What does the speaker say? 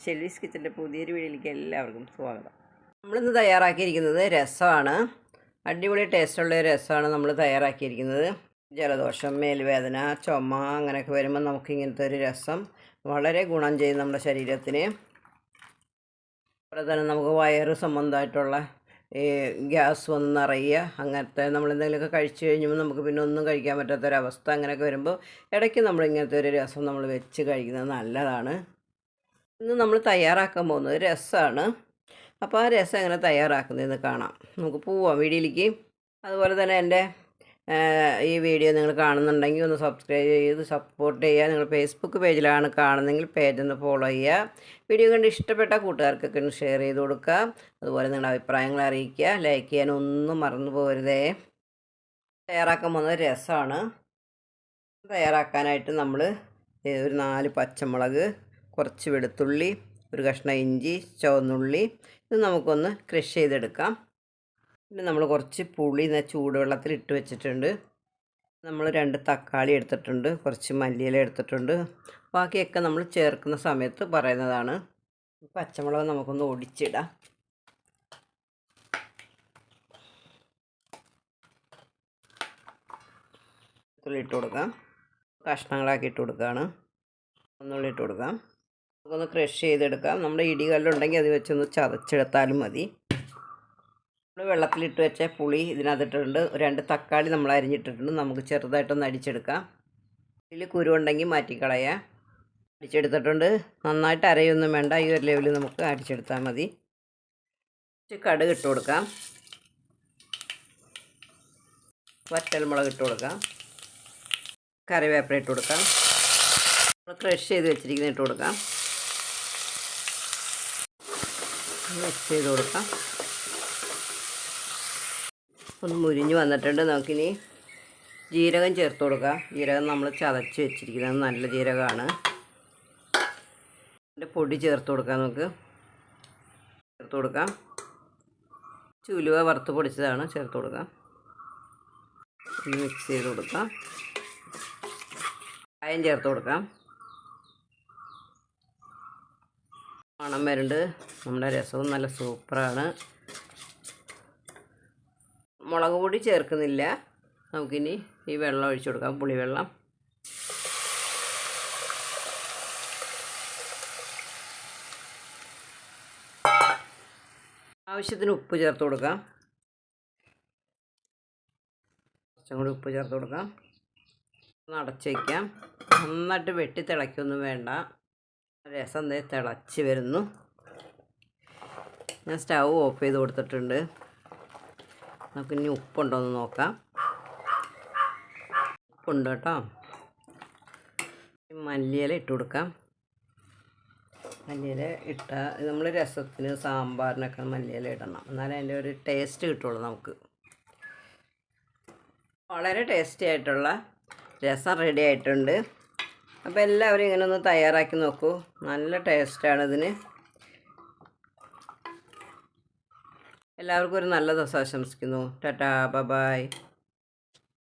ഷെൽവീസ് കിച്ചൻ്റെ പുതിയൊരു വീഡിയോയിലേക്ക് എല്ലാവർക്കും സ്വാഗതം. നമ്മളിന്ന് തയ്യാറാക്കിയിരിക്കുന്നത് രസമാണ്. അടിപൊളി ടേസ്റ്റുള്ള ഒരു രസമാണ് നമ്മൾ തയ്യാറാക്കിയിരിക്കുന്നത്. ജലദോഷം, മേൽവേദന, ചുമ അങ്ങനെയൊക്കെ വരുമ്പോൾ നമുക്ക് ഇങ്ങനത്തെ ഒരു രസം വളരെ ഗുണം ചെയ്യും നമ്മുടെ ശരീരത്തിന്. അതുപോലെ തന്നെ നമുക്ക് വയറ് സംബന്ധമായിട്ടുള്ള ഈ ഗ്യാസ് വന്ന് നിറയുക, അങ്ങനത്തെ നമ്മളെന്തെങ്കിലുമൊക്കെ കഴിച്ചു കഴിഞ്ഞപ്പോൾ നമുക്ക് പിന്നെ ഒന്നും കഴിക്കാൻ പറ്റാത്തൊരവസ്ഥ അങ്ങനെയൊക്കെ വരുമ്പോൾ ഇടയ്ക്ക് നമ്മളിങ്ങനത്തെ ഒരു രസം നമ്മൾ വെച്ച് കഴിക്കുന്നത് നല്ലതാണ്. ഇന്ന് നമ്മൾ തയ്യാറാക്കാൻ പോകുന്നത് രസമാണ്. അപ്പോൾ ആ രസം എങ്ങനെ തയ്യാറാക്കുന്നതെന്ന് കാണാം. നമുക്ക് പോവാം വീഡിയോയിലേക്ക്. അതുപോലെ തന്നെ എൻ്റെ ഈ വീഡിയോ നിങ്ങൾ കാണുന്നുണ്ടെങ്കിൽ ഒന്ന് സബ്സ്ക്രൈബ് ചെയ്ത് സപ്പോർട്ട് ചെയ്യുക. നിങ്ങൾ ഫേസ്ബുക്ക് പേജിലാണ് കാണുന്നതെങ്കിൽ പേജൊന്ന് ഫോളോ ചെയ്യുക. വീഡിയോ കണ്ട് ഇഷ്ടപ്പെട്ട കൂട്ടുകാർക്കൊക്കെ ഒന്ന് ഷെയർ ചെയ്ത് കൊടുക്കുക. അതുപോലെ നിങ്ങളുടെ അഭിപ്രായങ്ങൾ അറിയിക്കുക. ലൈക്ക് ചെയ്യാനൊന്നും മറന്നു പോകരുതേ. തയ്യാറാക്കാൻ പോകുന്നത് രസമാണ്. തയ്യാറാക്കാനായിട്ട് നമ്മൾ ഒരു 4 പച്ചമുളക്, കുറച്ച് വെളുത്തുള്ളി, ഒരു കഷ്ണം ഇഞ്ചി, ചുവന്നുള്ളി, ഇത് നമുക്കൊന്ന് ക്രഷ് ചെയ്തെടുക്കാം. പിന്നെ നമ്മൾ കുറച്ച് പുളി ചൂടുവെള്ളത്തിൽ ഇട്ട് വെച്ചിട്ടുണ്ട്. നമ്മൾ 2 തക്കാളി എടുത്തിട്ടുണ്ട്, കുറച്ച് മല്ലിയില എടുത്തിട്ടുണ്ട്. ബാക്കിയൊക്കെ നമ്മൾ ചേർക്കുന്ന സമയത്ത് പറയുന്നതാണ്. പച്ചമുളക് നമുക്കൊന്ന് ഒടിച്ചിടാം. ഇട്ട് കൊടുക്കാം. കഷ്ണങ്ങളാക്കി ഇട്ട് കൊടുക്കുകയാണ്. ഒന്നുള്ളി ഇട്ട് കൊടുക്കാം. നമുക്കൊന്ന് ക്രഷ് ചെയ്തെടുക്കാം. നമ്മുടെ ഇടികല്ലുണ്ടെങ്കിൽ അത് വെച്ചൊന്ന് ചതച്ചെടുത്താലും മതി. നമ്മൾ വെള്ളത്തിലിട്ട് വെച്ച പുളി ഇതിനകത്തിട്ടുണ്ട്. 2 തക്കാളി നമ്മൾ അരിഞ്ഞിട്ടിട്ടുണ്ട്. നമുക്ക് ചെറുതായിട്ടൊന്ന് അടിച്ചെടുക്കാം. ഇതിൽ കുരുവുണ്ടെങ്കിൽ മാറ്റിക്കളയാം. അടിച്ചെടുത്തിട്ടുണ്ട്. നന്നായിട്ട് അരയൊന്നും വേണ്ട, ഈ ഒരു ലെവലിൽ നമുക്ക് അടിച്ചെടുത്താൽ മതി. കുറച്ച് കടുക് ഇട്ട് കൊടുക്കാം. വറ്റൽമുളക് ഇട്ട് കൊടുക്കാം. കറിവേപ്പില ഇട്ട് കൊടുക്കാം. ക്രഷ് ചെയ്ത് വെച്ചിരിക്കുന്നത് ഇട്ട് കൊടുക്കാം. മിക്സ് ചെയ്ത് കൊടുക്കാം. ഒന്ന് മുരിഞ്ഞ് വന്നിട്ടുണ്ട്. നമുക്കിനി ജീരകം ചേർത്ത് കൊടുക്കാം. ജീരകം നമ്മൾ ചതച്ച് വെച്ചിരിക്കുന്നത് നല്ല ജീരകമാണ്. അതിൻ്റെ പൊടി ചേർത്ത് കൊടുക്കാം. നമുക്ക് ചേർത്ത് കൊടുക്കാം. ഉലുവ വറുത്ത് പൊടിച്ചതാണ്, ചേർത്ത് കൊടുക്കാം. ഒന്ന് മിക്സ് ചെയ്ത് കൊടുക്കാം. കായം ചേർത്ത് കൊടുക്കാം. മണം വരുന്നുണ്ട്. നമ്മുടെ രസവും നല്ല സൂപ്പറാണ്. മുളക് പൊടി ചേർക്കുന്നില്ല. നമുക്കിനി ഈ വെള്ളം ഒഴിച്ചു കൊടുക്കാം, പുളിവെള്ളം. ആവശ്യത്തിന് ഉപ്പ് ചേർത്ത് കൊടുക്കാം. കുറച്ചും കൂടി ഉപ്പ് ചേർത്ത് കൊടുക്കാം. ഒന്ന് അടച്ച് വയ്ക്കാം. നന്നായിട്ട് വെട്ടി തിളയ്ക്കൊന്നും വേണ്ട. രസം തിളച്ച് വരുന്നു. ഞാൻ സ്റ്റൗ ഓഫ് ചെയ്ത് കൊടുത്തിട്ടുണ്ട്. നമുക്കിനി ഉപ്പുണ്ടോ എന്ന് നോക്കാം. ഉപ്പുണ്ട് കേട്ടോ. മല്ലിയില ഇട്ട് കൊടുക്കാം. മല്ലിയില ഇട്ടാൽ നമ്മൾ രസത്തിന് സാമ്പാറിനൊക്കെ മല്ലിയില ഇടണം, എന്നാലേ അതിൻ്റെ ഒരു ടേസ്റ്റ് കിട്ടുള്ളൂ നമുക്ക്. വളരെ ടേസ്റ്റി ആയിട്ടുള്ള രസം റെഡി ആയിട്ടുണ്ട്. അപ്പോൾ എല്ലാവരും ഇങ്ങനെ ഒന്ന് തയ്യാറാക്കി നോക്കൂ. നല്ല ടേസ്റ്റാണ് ഇതിന്. എല്ലാവർക്കും ഒരു നല്ല ദിവസം ആശംസിക്കുന്നു. ടാറ്റാ, ബൈ.